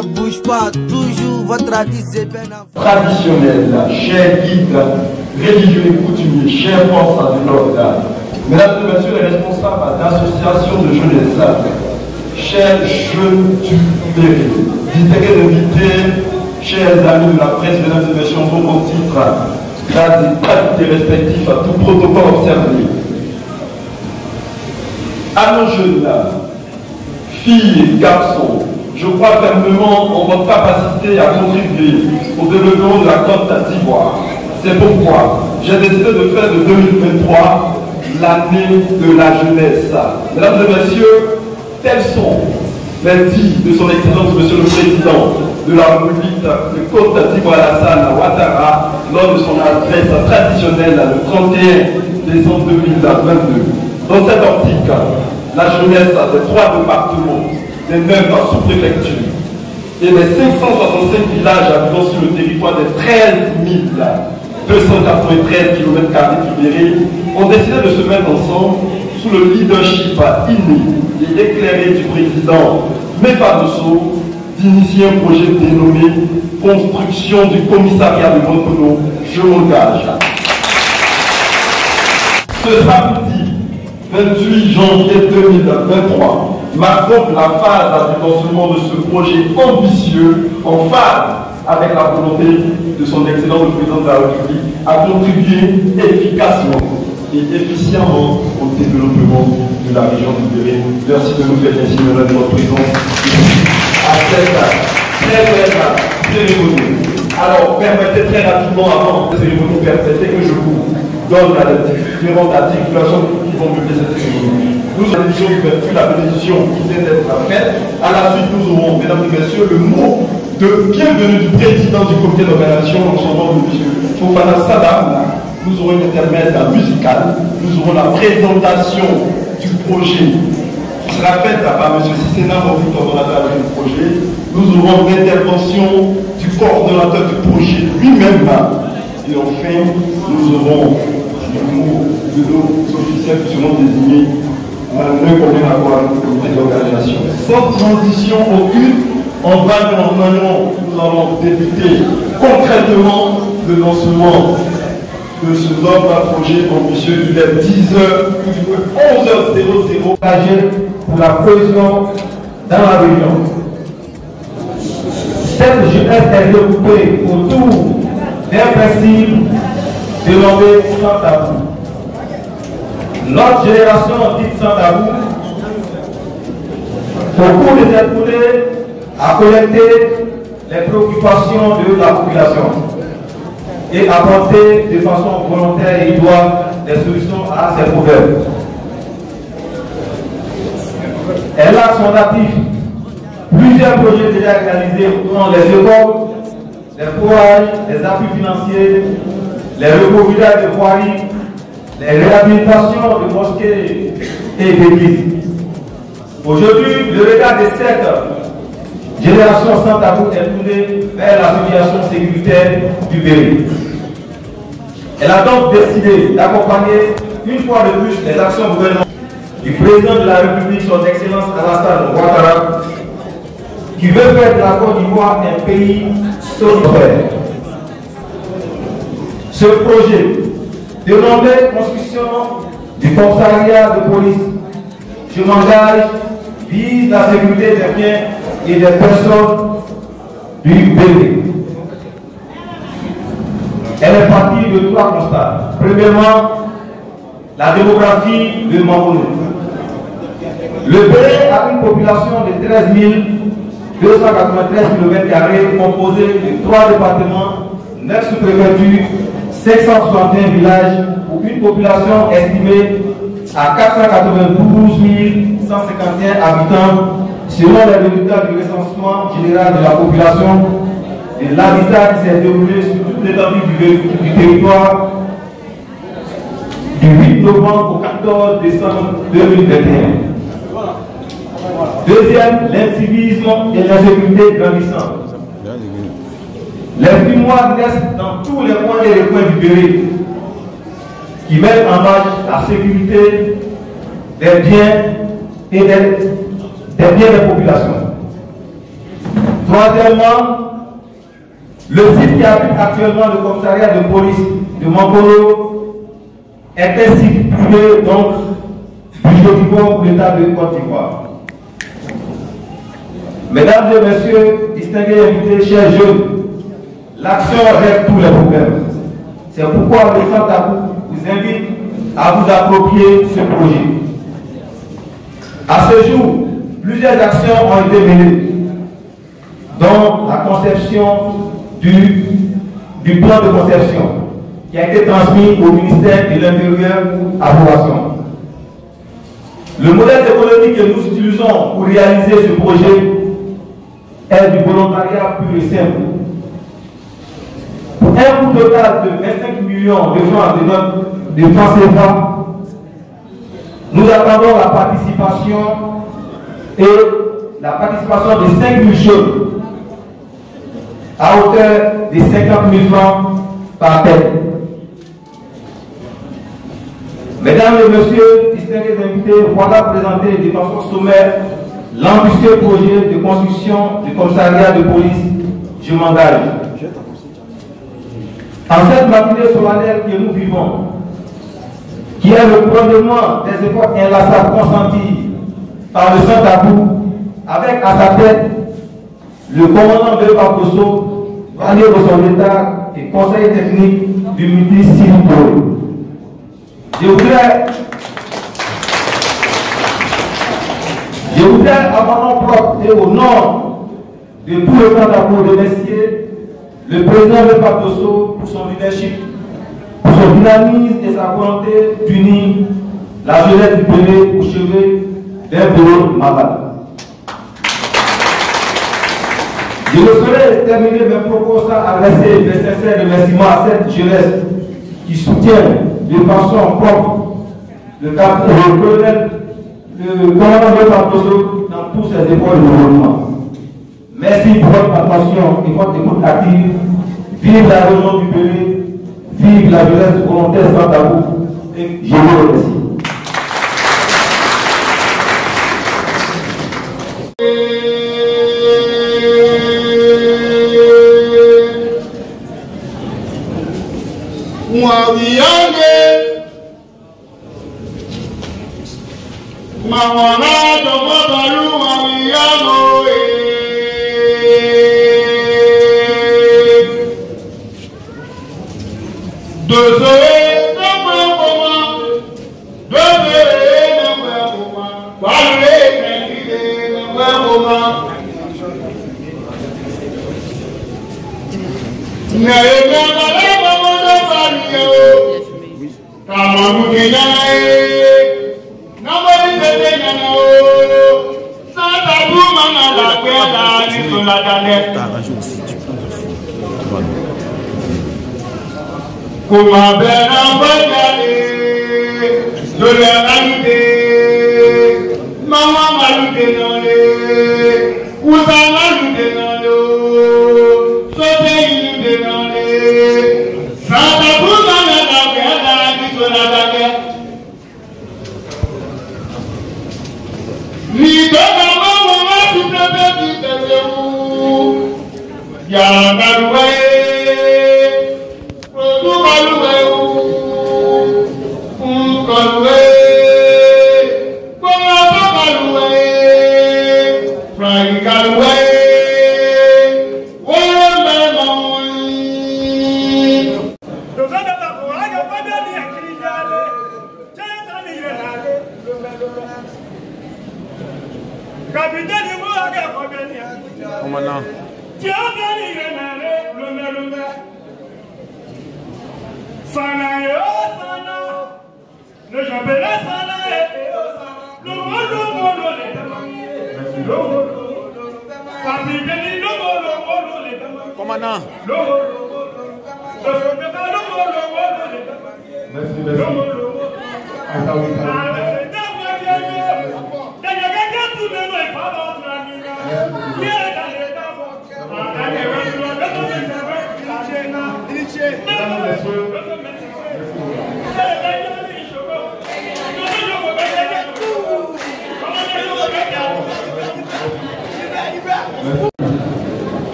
ça bouge pas, toujours votre tradition traditionnelle, chers guides, religieux et coutumiers, chers forces de l'ordre, mesdames et messieurs les responsables d'associations de jeunesse, chers jeunes du Berry, distingués invités, chers amis de la presse, mesdames et messieurs, vos titres, grâce et qualités respectifs à tout protocole observé. À nos jeunes, filles et garçons, je crois fermement en votre capacité à contribuer au développement de la Côte d'Ivoire. C'est pourquoi j'ai décidé de faire de 2023 l'année de la jeunesse. Mesdames et messieurs, tels sont les dits de son Excellence, Monsieur le Président de la République de Côte d'Ivoire, Alassane Ouattara, lors de son adresse traditionnelle le 31 décembre 2022. Dans cette optique, la jeunesse des 3 départements, des 9 sous-préfectures et des 565 villages habitant sur le territoire des 13 293 km² du Berry ont décidé de se mettre ensemble sous le leadership inné et éclairé du président Mefa Dosso d'initier un projet dénommé Construction du commissariat de Mokono. Je m'engage. Ce samedi 28 janvier 2023 marque donc la phase du lancement de ce projet ambitieux en phase avec la volonté de son Excellence le Président de la République à contribuer efficacement et efficiemment au développement de la région du Berry. Merci de nous faire ainsi de votre présence à cette très belle cérémonie. Alors, permettez très rapidement, avant la cérémonie, permettez que je vous donne la différentes articulations qui vont mener cette cérémonie. Nous avons la bénédiction qui vient d'être faite. À la suite, nous aurons, mesdames et messieurs, le mot de bienvenue du président du comité d'organisation, en son nom de M. Fofana Sadam. Nous aurons une intermède musicale. Nous aurons la présentation du projet qui sera faite par M. Sissena, mon coordonnateur du projet. Nous aurons l'intervention du coordonnateur du projet lui-même. Et enfin, nous aurons le mot de nos officiels qui seront désignés un coordinateur du comité d'organisation. Sans transition aucune, en vaguement, nous allons débuter concrètement le lancement de ce noble projet ambitieux. Il est 11h00 pour la cohésion dans la région. Cette jeunesse est regroupée autour d'un principe dénommé sans tabou. Notre génération dite sans tabou, au cours de cette journée, a collecté les préoccupations de la population et apporté de façon volontaire et idoine des solutions à ces problèmes. Elle a son actif plusieurs projets déjà réalisés dans les écoles, les forages, les appuis financiers, les recouvrages de voiries, les réhabilitations de mosquées et d'églises. Aujourd'hui, le regard de cette génération sans tabou est tourné vers la situation sécuritaire du Berry. Elle a donc décidé d'accompagner une fois de plus les actions gouvernementales du président de la République, son Excellence Alassane Ouattara, qui veut faire de la Côte d'Ivoire un pays solidaire. Ce projet, dénommé construction du commissariat de police, je m'engage, vise la sécurité des biens et des personnes du Berry. Elle est partie de 3 constats. Premièrement, la démographie de Mangono. Le Berry a une population de 13 293 km² composée de 3 départements, 9 sous-préfectures, 561 villages pour une population estimée à 492 151 habitants selon les résultats du recensement général de la population et l'habitat qui s'est déroulé sur toute l'étendue du territoire du 8 novembre au 14 décembre 2021. Deuxième, l'incivisme et l'insécurité grandissante. Les fumoirs naissent dans tous les coins et les coins du Berry qui mettent en marche la sécurité des biens et des biens des populations. Troisièmement, le site qui habite actuellement le commissariat de police de Mankolo est un site privé donc du Jodibo pour l'État de Côte d'Ivoire. Mesdames et messieurs, distingués invités, chers jeunes, l'action règle tous les problèmes. C'est pourquoi le Santabou vous invite à vous approprier ce projet. À ce jour, plusieurs actions ont été menées, dont la conception du plan de conception qui a été transmis au ministère de l'Intérieur pour approbation. Le modèle économique que nous utilisons pour réaliser ce projet est du volontariat pur et simple. Pour un coût total de 25 millions de francs CFA, nous attendons la participation de 5 000 jeunes à hauteur de 50 000 francs par tête. Mesdames et messieurs, distingués invités, voilà présenté de façon sommaire l'ambitieux projet de construction du commissariat de police. Je m'engage. En cette matinée solennelle que nous vivons, qui est le prolongement des efforts inlassables consentis par le Santabou, avec à sa tête le commandant de Paposo, allié de son État et conseiller technique du ministre Sylvie. Je voudrais, à mon nom propre et au nom de tout le Santabou, remercier le président de Paposo pour son leadership, pour son dynamisme et sa volonté d'unir la jeunesse du Bénin au chevet d'un bureau malade. Je ne saurais terminer mes propos sans adresser mes sincères remerciements à cette jeunesse qui soutient de façon propre le commandant de Paposo dans tous ses efforts de développement. Merci pour votre attention et votre écoute active. Vive la région du Bénin, vive la jeunesse volontaire sans tabou. Et je vous remercie.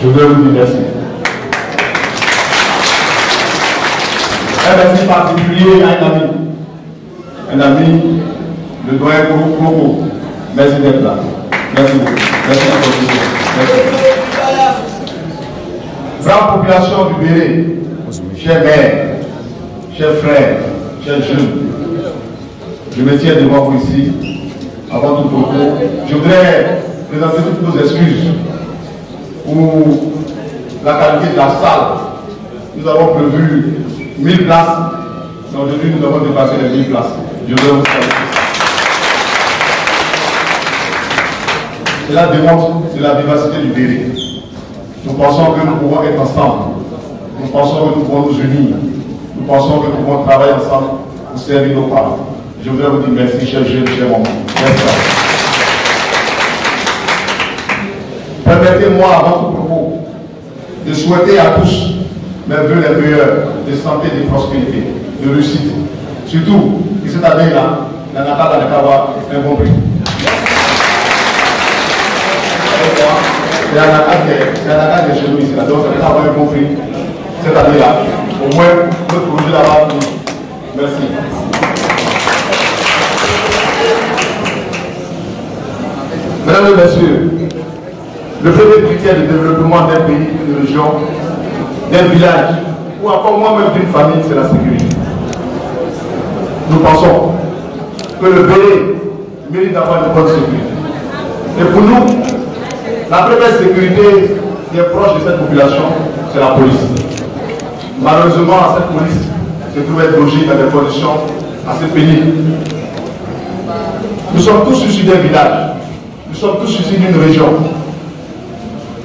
Je voudrais vous dire merci. Un merci particulier à un ami, le doyen Koko. Merci d'être là. Merci beaucoup. Merci à vous. Merci. Brave population du Béret, chers mères, chers frères, chers jeunes, je me tiens devant vous ici, avant tout propos. Je voudrais présenter toutes nos excuses pour la qualité de la salle. Nous avons prévu 1000 places, mais aujourd'hui nous avons dépassé les 1000 places. Je voudrais vous saluer. Cela démontre la vivacité du Béret. Nous pensons que nous pouvons être ensemble. Nous pensons que nous pouvons nous unir. Nous pensons que nous pouvons travailler ensemble pour servir nos parents. Je voudrais vous dire merci, chers jeunes, chers mamans. Merci. Permettez-moi, avant tout propos, de souhaiter à tous mes vœux les meilleurs de santé, de prospérité, de réussite. Surtout, que cette année-là, la Nakala de Kawa est un bon prix. C'est un Nakala de chez nous ici, donc ça va avoir un bon prix cette année-là. Au moins, notre projet là-bas. Merci. Mesdames et messieurs, le premier critère de développement d'un pays, d'une région, d'un village, ou encore moi-même d'une famille, c'est la sécurité. Nous pensons que le Béret mérite d'avoir une bonne sécurité. Et pour nous, la première sécurité qui est proche de cette population, c'est la police. Malheureusement, cette police se trouve être logée dans des conditions assez pénibles. Nous sommes tous issus d'un village. Nous sommes tous issus d'une région.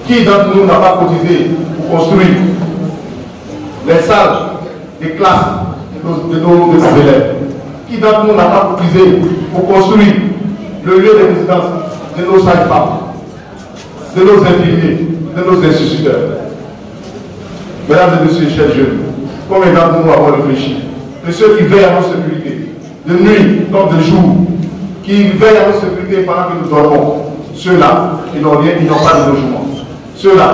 Qui d'entre nous n'a pas cotisé pour construire les salles, les classes de nos élèves? Qui d'entre nous n'a pas cotisé pour construire le lieu de résidence de nos sages-femmes, de nos infirmiers, de nos instituteurs? Mesdames et messieurs, chers jeunes, combien d'entre nous avons réfléchi? De ceux qui veillent à notre sécurité, de nuit comme de jour, qui veillent à notre sécurité pendant que nous dormons. Ceux-là, ils n'ont rien, ils n'ont pas de logement. Ceux-là,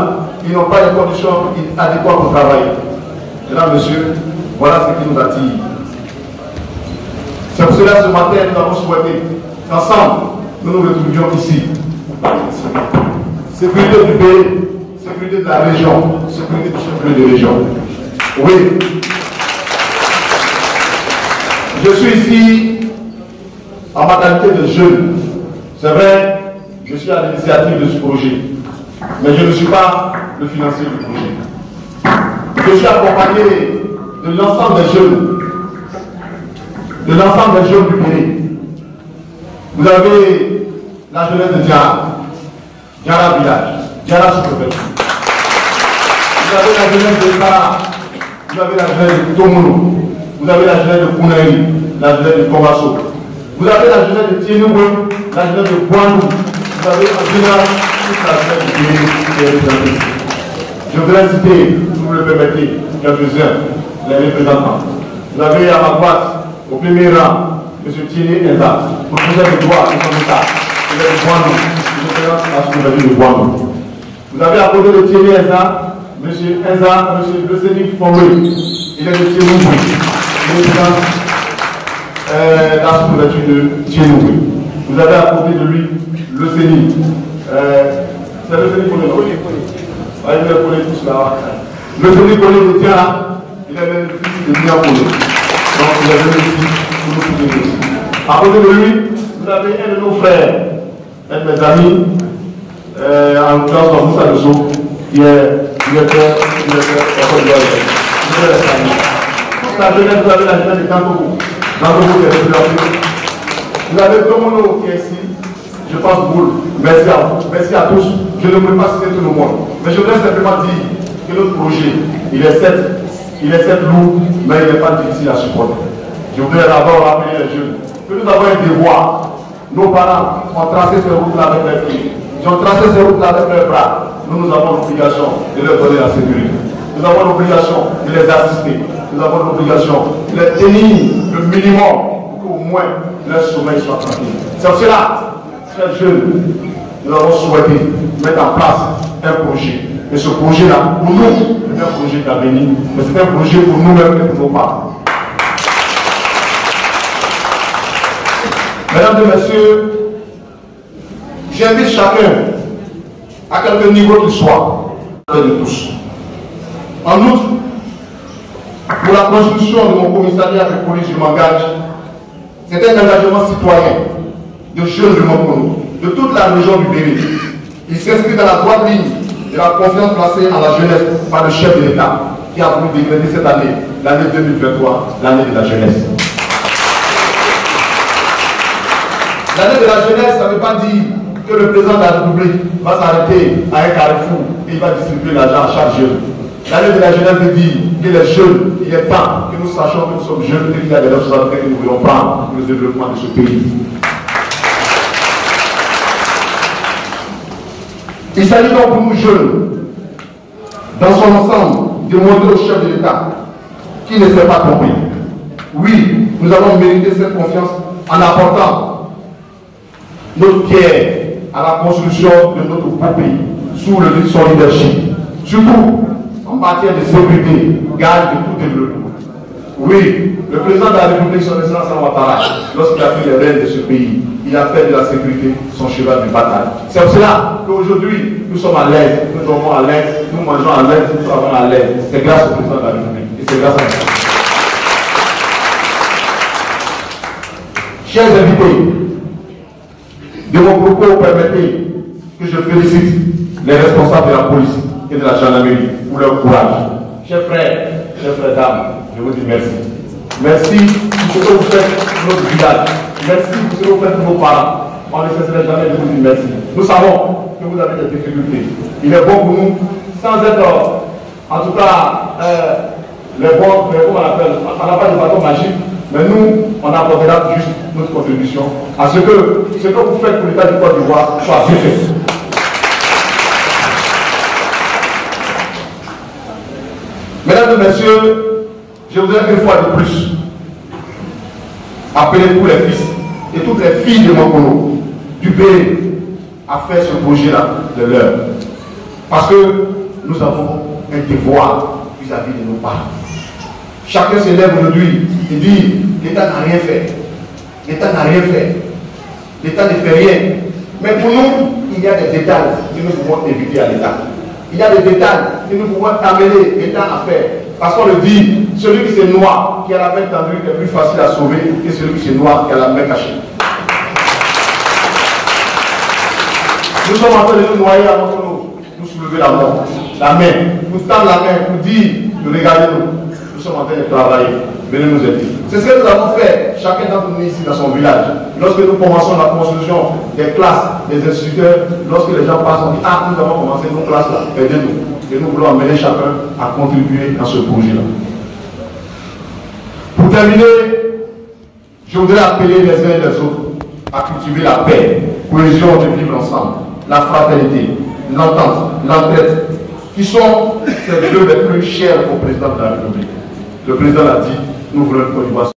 ils n'ont pas les conditions adéquates pour travailler. Mesdames, messieurs, voilà ce qui nous attire. C'est pour cela que ce matin, nous avons souhaité qu'ensemble, nous nous retrouvions ici. Sécurité du pays, sécurité de la région, sécurité du chef-lieu de région. Oui. Je suis ici en ma qualité de jeune. C'est vrai, je suis à l'initiative de ce projet. Mais je ne suis pas le financier du projet. Je suis accompagné de l'ensemble des jeunes. De l'ensemble des jeunes du pays. Vous avez la jeunesse de Diara. Diara village. Diara sous-préfecture. Vous avez la jeunesse de Kara. Vous avez la jeunesse de Tomono. Vous avez la jeunesse de Kounaï. La jeunesse de Komaso. Vous avez la jeunesse de Tienoué. La jeunesse de Boanou. Vous avez en général toute la jeunesse du pays qui est représentée. Je voudrais citer, si vous le permettez, quelques-uns, les représentants. Vous avez à ma droite, au premier rang, M. Thierry Enza, professeur de droit de son État, il est de Boanou, il représente la sous-préfecture de Boanou. Vous avez à côté de Thierry Enza, M. Enza, M. Lesénik Fomé, il est de Thierry, il représente la sous-préfecture de Thierry. Vous avez à côté de lui le Séni. C'est le Séni Colé. Il est collé tous là. Le Séni Colé de Tiara, il est le fils de Nia Colé. Donc il est venu ici pour nous soutenir aussi. À côté de lui, vous avez un de nos frères, un de mes amis, en l'occurrence Moussa Dosso, qui est directeur de l'école de toute la jeunesse, vous avez la jeunesse de Kangogo. Kangogo qui est représenté. Vous avez Tomono qui est ici. Je pense Boule. Merci à vous. Merci à tous. Je ne peux pas citer tout le monde. Mais je voudrais simplement dire que notre projet, il est certes lourd, mais il n'est pas difficile à supporter. Je voudrais d'abord rappeler les jeunes que nous avons un devoir. Nos parents ont tracé ces routes-là avec leurs pieds. Ils ont tracé ces routes-là avec leurs bras. Nous avons l'obligation de leur donner la sécurité. Nous avons l'obligation de les assister. Nous avons l'obligation de les tenir le minimum pour qu'au moins leur sommeil soit tranquille. C'est pour cela, très jeunes, nous avons souhaité mettre en place un projet Mais ce projet-là, pour nous, c'est un projet d'avenir, mais c'est un projet pour nous-mêmes et pour nos parents. Mesdames et messieurs, j'invite chacun, à quelque niveau qu'il soit, de tous. En outre, pour la construction de mon commissariat de police, je m'engage. C'est un engagement citoyen de jeunes de Mokono, de toute la région du Bénin. Il s'inscrit dans la droite ligne de la confiance placée en la jeunesse par le chef de l'État, qui a voulu décréter cette année, l'année 2023, l'année de la jeunesse. L'année de la jeunesse, ça ne veut pas dire que le président de la République va s'arrêter à un carrefour et il va distribuer l'argent à chaque jeune. L'année de la jeunesse veut dire que les jeunes, il est temps que nous sachions que nous sommes jeunes et qu'il y a des responsabilités que nous voulons prendre pour le développement de ce pays. Il s'agit donc pour nous jeunes, dans son ensemble, de montrer au chef de l'État qui ne s'est pas trompé. Oui, nous avons mérité cette confiance en apportant notre pierre à la construction de notre beau pays sous le son leadership. Surtout en matière de sécurité, gage de tout développement. Oui, le président de la République, son excellence Ouattara, lorsqu'il a pris les rênes de ce pays, il a fait de la sécurité son cheval de bataille. C'est pour cela qu'aujourd'hui, nous sommes à l'aise, nous dormons à l'aise, nous mangeons à l'aise, nous travaillons à l'aise. C'est grâce au président de la République et c'est grâce à nous. Chers invités, de mon propos, permettez que je félicite les responsables de la police et de la gendarmerie pour leur courage. Chers frères, dames, je vous dis merci. Merci pour ce que vous faites pour notre village. Merci pour ce que vous faites pour nos parents. On ne cesserait jamais de vous dire merci. Nous savons que vous avez des difficultés. Il est bon pour nous, sans être, en tout cas, les bons, comment on appelle, on n'a pas de bâton magique, mais nous, on apportera juste notre contribution à ce que vous faites pour l'État du Côte d'Ivoire soit bien fait. Mesdames et messieurs, je voudrais une fois de plus appeler tous les fils et toutes les filles de Mokono, du pays, à faire ce projet-là de l'heure. Parce que nous avons un devoir vis-à-vis de nos parents. Chacun se lève aujourd'hui et dit l'État n'a rien fait. L'État n'a rien fait. L'État ne fait rien. Mais pour nous, il y a des détails que nous pouvons éviter à l'État. Il y a des détails que nous pouvons amener l'État à faire. Parce qu'on le dit, celui qui se noie, qui a la main tendue, est plus facile à sauver que celui qui se noie, qui a la main cachée. Nous sommes en train de nous noyer avant que nous soulever la main, nous tendre la main, nous dire, nous regardez-nous. Nous sommes en train de travailler. Venez nous aider. C'est ce que nous avons fait, chacun d'entre nous ici dans son village. Lorsque nous commençons la construction des classes, des instituteurs, lorsque les gens passent, on dit ah, nous avons commencé nos classes là, aidez-nous. Et nous voulons amener chacun à contribuer dans ce projet-là. Pour terminer, je voudrais appeler les uns et les autres à cultiver la paix, cohésion de vivre ensemble, la fraternité, l'entente, l'entraide, qui sont ces deux les plus chers au président de la République. Le président l'a dit, nous voulons une Côte d'Ivoire.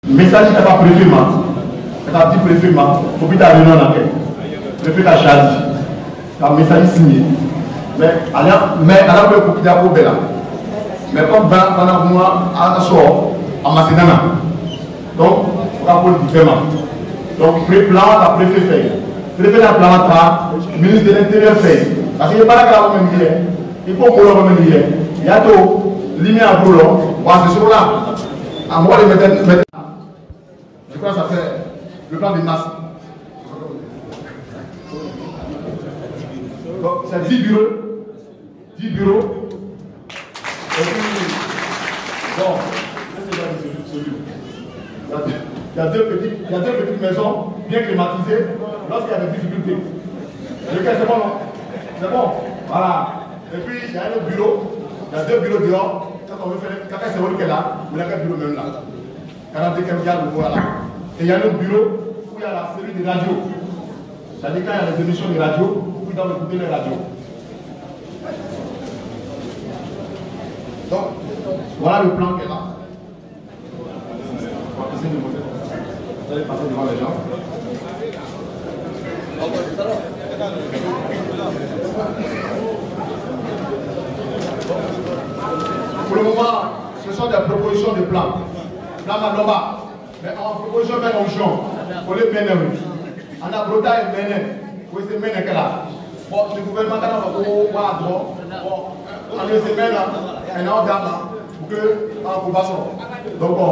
Le message n'est pas préfet, c'est un petit préfet, il faut que tu aies un enquête. Le préfet a choisi. C'est un message signé. Mais à la fois, il faut que tu aies un problème. Mais comme pendant moi, à sort, à Macédana. Donc, il faut avoir différent. Donc, le plan, la préfet fait. Le préfet a plan, le ministre de l'Intérieur fait. Parce qu'il n'y a pas la grave même dire. Il faut qu'on le même dire. Il y a tout, l'imé à boulot, c'est sur là. À moi, les mettre. Je crois que ça fait le plan de masse. Donc, c'est 10 bureaux. 10 bureaux. Et puis, bon, il y a deux petites maisons bien climatisées lorsqu'il y a des difficultés. Le cas, c'est bon, non? C'est bon. Voilà. Et puis, il y a un autre bureau. Il y a 2 bureaux dehors. Quand on veut faire, quand c'est vrai qu'elle est là, il y a 4 bureaux même là. 42 caméras, voilà. Et il y a un autre bureau où il y a la série de radios. C'est-à-dire quand il y a des émissions de radio, vous devez écouter les radios. Donc, voilà le plan qui est là. Vous allez passer devant les gens. Pour le moment, ce sont des propositions de plans. Plan Maloma, mais en proposition de option, pour les Bénin. On a Bretagne et Bénin, pour les Bénin qui là. Bon, le gouvernement a droit, on les semaines, et on garde pour que on passe. Donc, bon,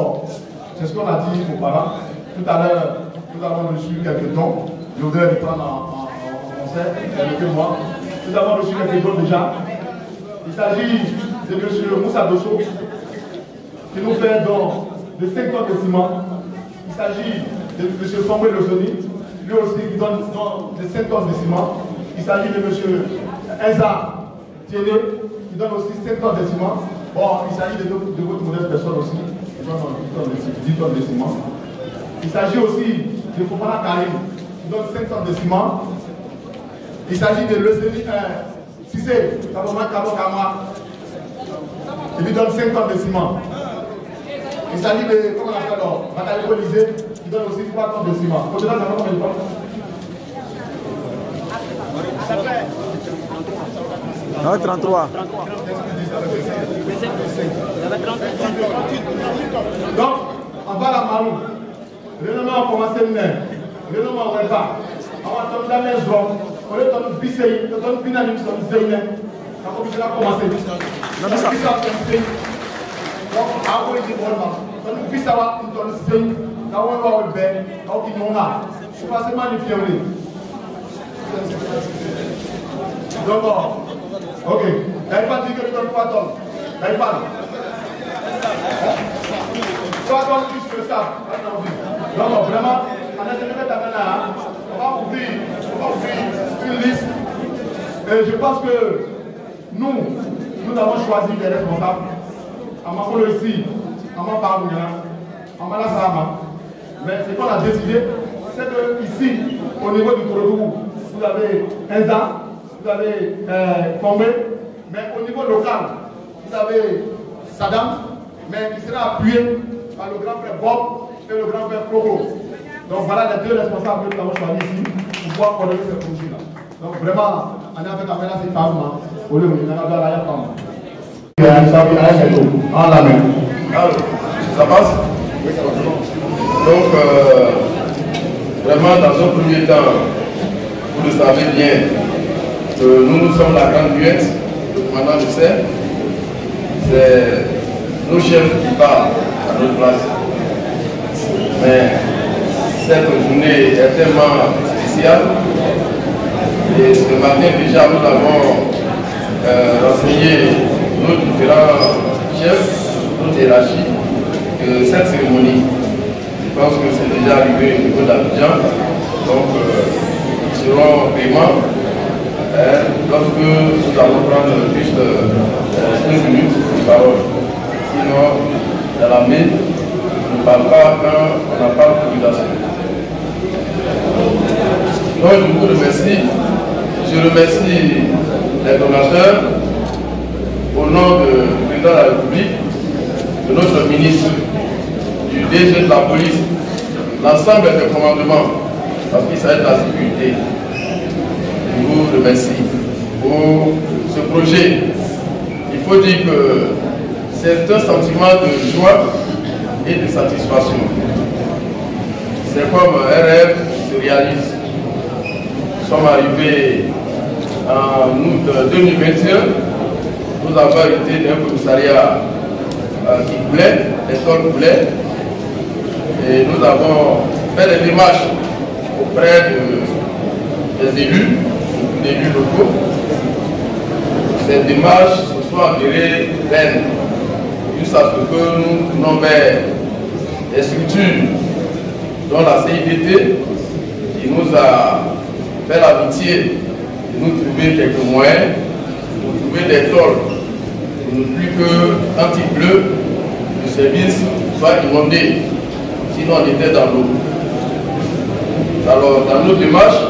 c'est ce qu'on a dit aux parents. Tout à l'heure, nous avons reçu quelques dons. Je voudrais les prendre en concert, quelques mois. Nous avons reçu quelques dons déjà. Il s'agit de M. Moussa Dosso, qui nous fait un don de 5 tonnes de ciment. Il s'agit de M. Fambé Lozoni, lui aussi qui donne de 5 tonnes de ciment. Il s'agit de M. Enza Tiene, qui donne aussi 5 tonnes de ciment. Bon, il s'agit de votre modeste personne aussi, qui donne 10 tonnes de ciment. Il s'agit aussi de Fofana Karim, qui donne 5 tonnes de ciment. Il s'agit de Lozoni Cissé, Kaboma Kabo Kama, il lui donne 5 tonnes de ciment. Il s'agit de, comment on appelle, Bataille Colisée, qui donne aussi 3 tonnes de ciment. Au-delà, ça va combien de tonnes? Non, 33. Donc, on va à la Marou. Le nom a commencé le nez. Le nom a Weba. On va tomber dans les zones. On va tomber dans Bissey. On va tomber dans les zones. La commission a commencé. Donc, avant de dire vraiment, on puisse avoir une tonne de seigne, quand on va au bain, quand on a, je suis pas seulement une fièvre. Donc, ok, elle va dire que je donne 3 tonnes. Elle parle. 3 tonnes plus que ça. Donc, vraiment, on a déjà fait on va ouvrir une liste. Et je pense que nous avons choisi des responsables. À Makolo ici, à Maparouya, à Malasama. Mais ce qu'on a décidé, c'est que ici, au niveau du Kourougou, vous avez Enza, vous avez Fombe, mais au niveau local, vous avez Saddam, mais qui sera appuyé par le grand frère Bob et le grand frère Progo. Donc voilà les 2 responsables que nous avons choisis ici pour pouvoir coordonner ce projet-là. Donc vraiment, on est avec Amela Sifama, au lieu de la femme. En la main. Alors, ça passe? Donc, vraiment, dans un premier temps, vous le savez bien, que nous sommes la grande muette, le commandant le sait, c'est nos chefs qui parlent à notre place. Mais cette journée est tellement spéciale, et ce matin déjà nous avons renseigné nos différents chefs, notre hiérarchie, que cette cérémonie, je pense que c'est déjà arrivé au niveau d'Abidjan, donc ils seront vraiment, lorsque nous allons prendre juste 1 minute de parole. Sinon, dans la main, on ne parle pas quand on n'a pas d'autorisation. Donc je vous remercie, je remercie les donateurs, au nom du président de la République, de notre ministre, du DG de la police, l'ensemble des commandements, parce qu'il s'agit de la sécurité. Je vous remercie pour ce projet. Il faut dire que c'est un sentiment de joie et de satisfaction. C'est comme un rêve qui se réalise. Nous sommes arrivés en août 2021. Nous avons été d'un commissariat qui coulait, les sols coulaient, et nous avons fait des démarches auprès des élus locaux. Ces démarches se sont avérées vaines, jusqu'à ce que nous tournons vers des structures dont la CIDT qui nous a fait l'amitié de nous trouver quelques moyens pour trouver des tôles pour ne plus que quand il pleut, le service soit inondé, sinon on était dans l'eau. Alors dans nos démarches,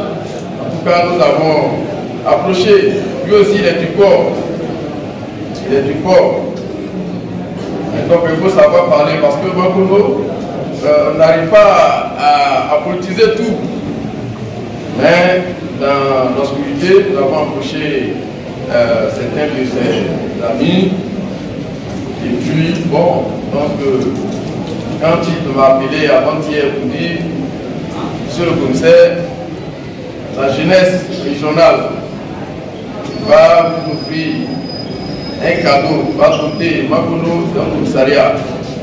en tout cas nous avons approché, lui aussi il est du corps, Donc il faut savoir parler parce que Makono, on n'arrive pas à politiser tout. Mais dans l'obscurité, nous avons approché certains de ses amis. Et puis, bon, donc, quand il m'a appelé avant-hier pour dire, monsieur le commissaire, la jeunesse régionale va vous offrir un cadeau, va doter Makono d'un commissariat.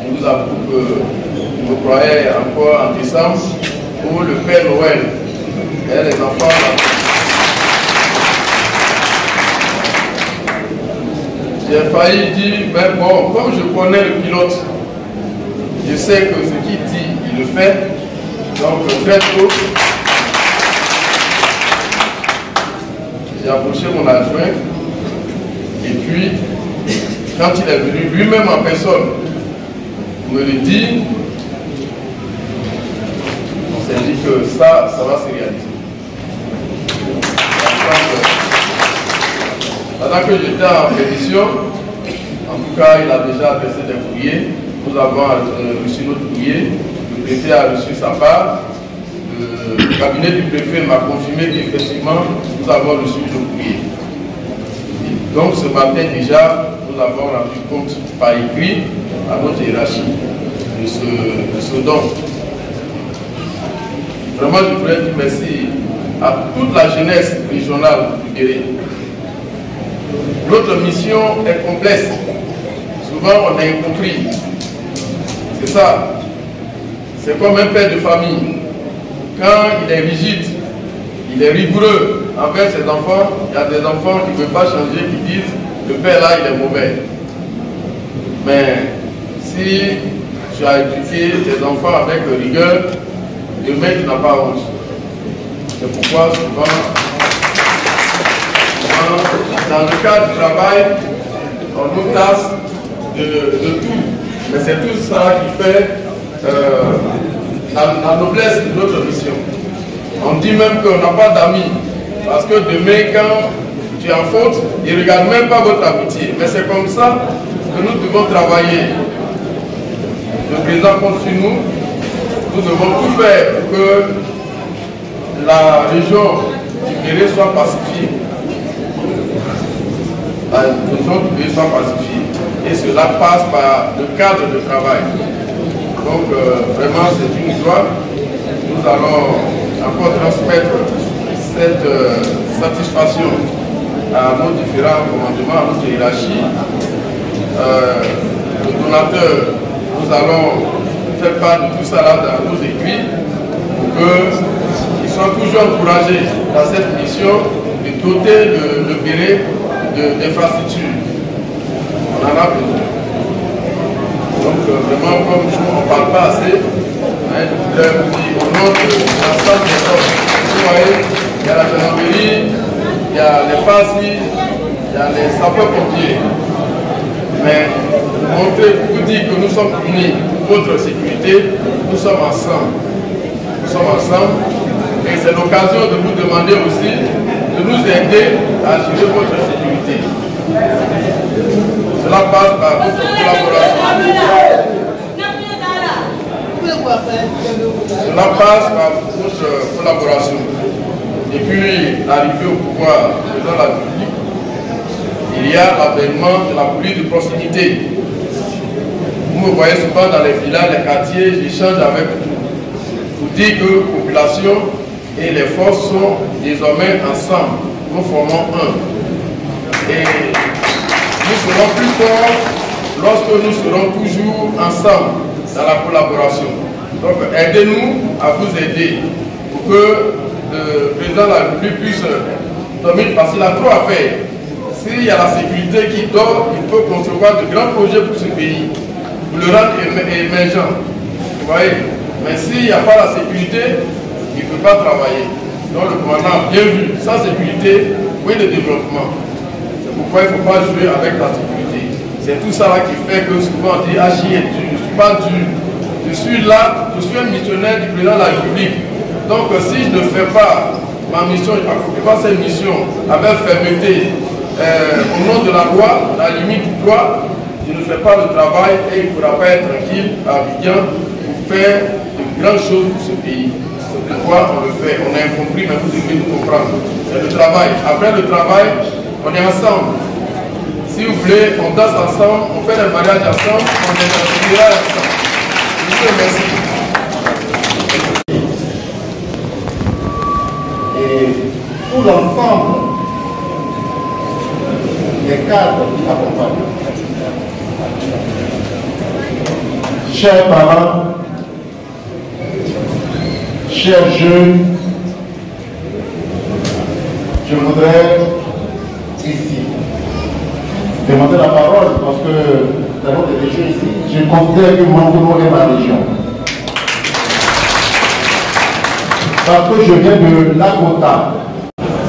Il nous avoue que vous croyez encore en décembre pour le Père Noël. Et les enfants. J'ai failli dire, mais bon, comme je connais le pilote, je sais que ce qu'il dit, il le fait. Donc très tôt, j'ai approché mon adjoint. Et puis, quand il est venu lui-même en personne, me le dit, on s'est dit que ça va se réaliser. Pendant que j'étais en pétition, en tout cas, il a déjà adressé des courriers. Nous avons reçu notre courrier. Le préfet a reçu sa part. Le cabinet du préfet m'a confirmé qu'effectivement, nous avons reçu le courrier. Donc, ce matin déjà, nous avons rendu compte par écrit à notre hiérarchie de ce don. Vraiment, je voudrais dire merci à toute la jeunesse régionale du Béret. Notre mission est complexe. Souvent, on est incompris. C'est ça. C'est comme un père de famille. Quand il est rigide, il est rigoureux envers ses enfants, il y a des enfants qui ne veulent pas changer, qui disent le père là, il est mauvais. Mais si tu as éduqué tes enfants avec rigueur, demain tu n'as pas honte. C'est pourquoi souvent, dans le cadre du travail, on nous tasse de tout. Mais c'est tout ça qui fait la noblesse de notre mission. On dit même qu'on n'a pas d'amis. Parce que demain, quand tu es en faute, ils ne regardent même pas votre amitié. Mais c'est comme ça que nous devons travailler. Le président compte sur nous. Nous devons tout faire pour que la région du Béret soit pacifiée. La région du Béret soit pacifiée. Et cela passe par le cadre de travail. Donc vraiment c'est une joie. Nous allons encore transmettre cette satisfaction à nos différents commandements, à notre hiérarchie. Le donateur, nous allons faire part de tout ça là dans nos écrits pour qu'ils soient toujours encouragés dans cette mission de doter le Béret d'infrastructures. On en a besoin. Donc vraiment, comme on ne parle pas assez, hein, je voudrais vous dire au nom de l'ensemble des hommes. Vous voyez, il y a la gendarmerie, il y a les FACI, il y a les sapeurs-pompiers. Mais pour vous dire que nous sommes unis pour votre sécurité, nous sommes ensemble. Nous sommes ensemble. Et c'est l'occasion de vous demander aussi de nous aider à assurer votre sécurité. Cela passe par votre collaboration. Cela passe par votre collaboration. Depuis l'arrivée au pouvoir du président de la République, il y a l'avènement de la police de proximité. Vous me voyez souvent dans les villages, les quartiers, j'échange avec vous. Vous dites que la population et les forces sont désormais ensemble. Nous formons un. Et nous serons plus forts lorsque nous serons toujours ensemble dans la collaboration. Donc aidez-nous à vous aider pour que le président de la République puisse dormir parce qu'il a trop à faire. S'il y a la sécurité qui dort, il peut concevoir de grands projets pour ce pays, pour le rendre émergent. Vous voyez? Mais s'il n'y a pas la sécurité, il ne peut pas travailler. Donc le commandant a bien vu, sans sécurité, oui le développement. C'est pourquoi il ne faut pas jouer avec la sécurité. C'est tout ça là qui fait que souvent on dit ah j'y est dur, je ne suis pas dur. Je suis là, je suis un missionnaire du président de la République. Donc si je ne fais pas ma mission, je n'accomplis pas cette mission avec fermeté, au nom de la loi, la limite du droit, il ne fait pas le travail et il ne pourra pas être tranquille à Abidjan pour faire de grandes choses pour ce pays. C'est pourquoi on le fait. On a incompris, mais vous devez nous comprendre. C'est le travail. Après le travail, on est ensemble. Si vous voulez, on danse ensemble, on fait le mariage ensemble, on est dans le village ensemble. Je vous remercie. Et tout l'ensemble des cadres qui m'accompagnent. Chers parents, chers jeunes, je voudrais ici demander la parole parce que nous avons des régions ici. Je considère que Mangono est ma région. Parce que je viens de Lagota.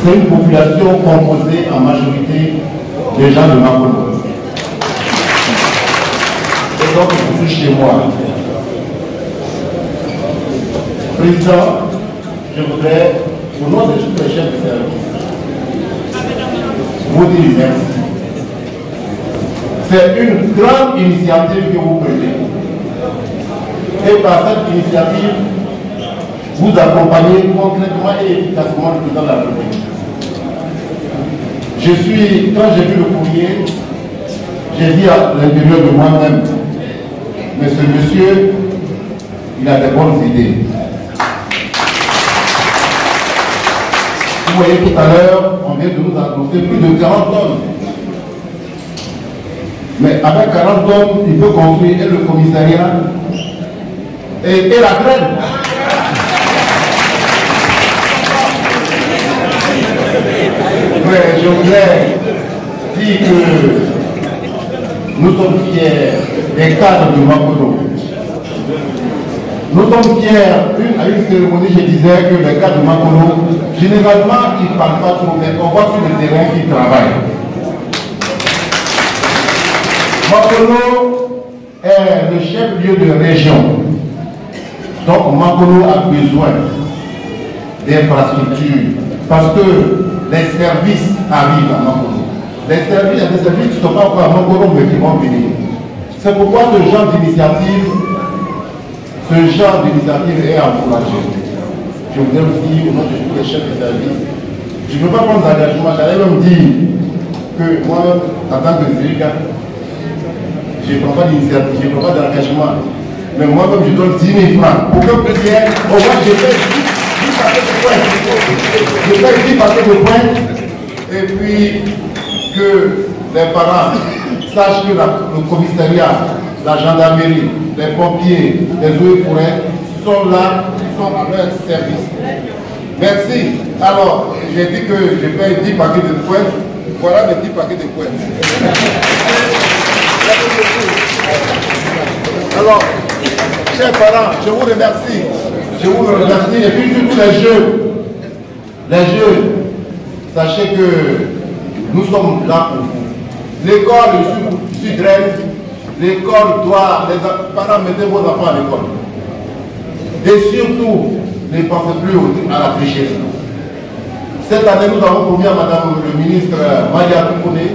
C'est une population composée en majorité des gens de Mangono. Et donc je suis chez moi. Président, je voudrais, au nom de tous les chefs de service, vous dire merci. C'est une grande initiative que vous prenez. Et par cette initiative, vous accompagnez concrètement et efficacement le président de la République. Quand j'ai vu le courrier, j'ai dit à l'intérieur de moi-même, mais ce monsieur, il a des bonnes idées. Vous voyez tout à l'heure, on vient de nous annoncer plus de 40 tonnes. Mais avec 40 tonnes, il peut construire et le commissariat et la graine. Mais je voudrais dire que nous sommes fiers des cadres de Mangono. Nous sommes fiers, à une cérémonie, je disais que les cadres de Mangono, généralement, ils ne parlent pas trop, mais on voit sur le terrain qu'ils travaillent. Mangono est le chef-lieu de région. Donc Mangono a besoin d'infrastructures parce que les services arrivent à Mangono. Il y a des services qui ne sont pas encore à Mangono mais qui vont venir. C'est pourquoi ce genre d'initiative est encouragé. Je voudrais vous dire au nom de tous les chefs de service, je ne veux pas prendre d'engagement, j'allais même dire que moi, en tant que dirigeant, je ne prends pas d'initiative, je ne prends pas d'engagement. Mais moi-même, je donne 10 000 francs. Pour que prière, au moins, je fais 10 paquets de points. Je fais 10 paquets de points. Et puis, que les parents sachent que le commissariat, la gendarmerie, les pompiers, les eaux et forêts sont là, sont à leur service. Merci. Alors, j'ai dit que je fais 10 paquets de points. Voilà les 10 paquets de points. Alors, chers parents, je vous remercie. Je vous remercie. Et puis surtout les jeunes, sachez que nous sommes là pour vous. L'école Sud-Est, l'école doit, les parents, mettez vos enfants à l'école. Et surtout, ne pensez plus à la tricherie. Cette année, nous avons promis à Madame le ministre Maria Toukoune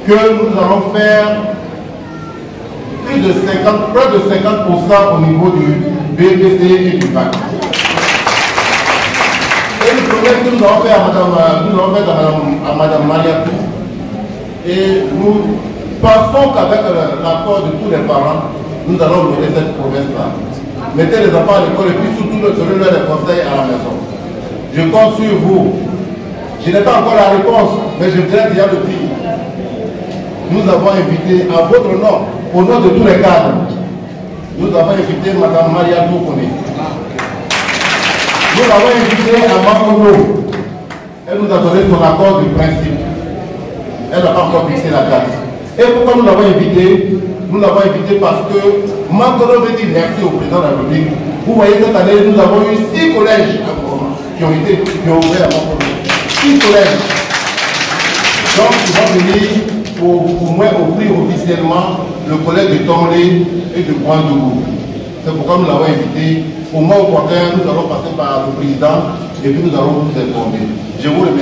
que nous allons faire près de 50% au niveau du BPC et du BAC. Et le problème que nous avons fait à Madame Maria Toukoune, et nous pensons qu'avec l'accord de tous les parents, nous allons mener cette promesse-là. Mettez les enfants à l'école et puis surtout donner les conseils à la maison. Je compte sur vous. Je n'ai pas encore la réponse, mais je voudrais déjà le dire. Nous avons invité, à votre nom, au nom de tous les cadres, nous avons invité Mme Maria Toukoune. Nous l'avons invité à Mangono. Elle nous a donné son accord du principe. Elle n'a pas encore fixé la date. Et pourquoi nous l'avons invité? Nous l'avons invité parce que Mangono veut dire merci au président de la République. Vous voyez, cette année, nous avons eu 6 collèges qui ont ouvert à Mangono. 6 collèges. Donc, ils vont venir pour au moins offrir officiellement le collège de Tomlé et de Boindougou. C'est pourquoi nous l'avons invité. Au mois opportun, nous allons passer par le président et puis nous allons vous informer. Je vous remercie.